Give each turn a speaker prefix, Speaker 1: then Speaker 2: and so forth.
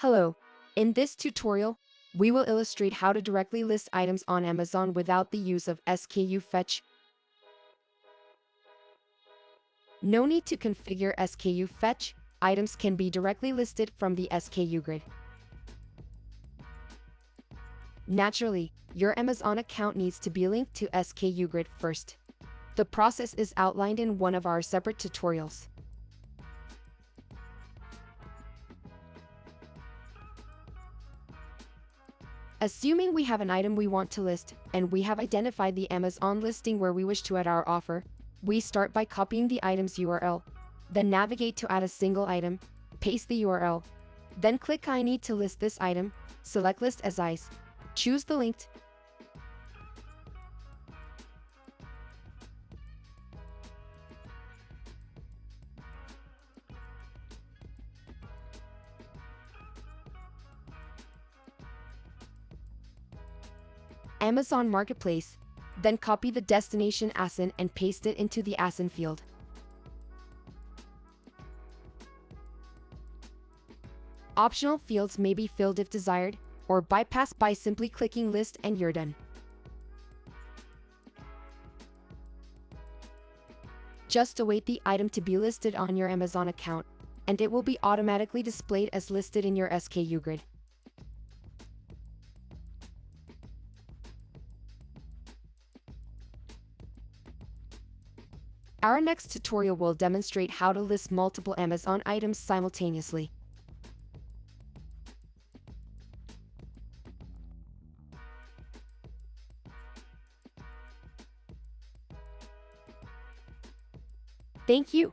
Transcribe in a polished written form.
Speaker 1: Hello. In this tutorial, we will illustrate how to directly list items on Amazon without the use of SKU fetch. No need to configure SKU fetch. Items can be directly listed from the SKU grid. Naturally, your Amazon account needs to be linked to SKU grid first. The process is outlined in one of our separate tutorials. Assuming we have an item we want to list, and we have identified the Amazon listing where we wish to add our offer, we start by copying the item's URL. Then navigate to add a single item, paste the URL. Then click I need to list this item, select list as is. Choose the linked. Amazon Marketplace. Then copy the destination ASIN and paste it into the ASIN field. Optional fields may be filled if desired, or bypassed by simply clicking list and you're done. Just await the item to be listed on your Amazon account, and it will be automatically displayed as listed in your SKU grid. Our next tutorial will demonstrate how to list multiple Amazon items simultaneously. Thank you.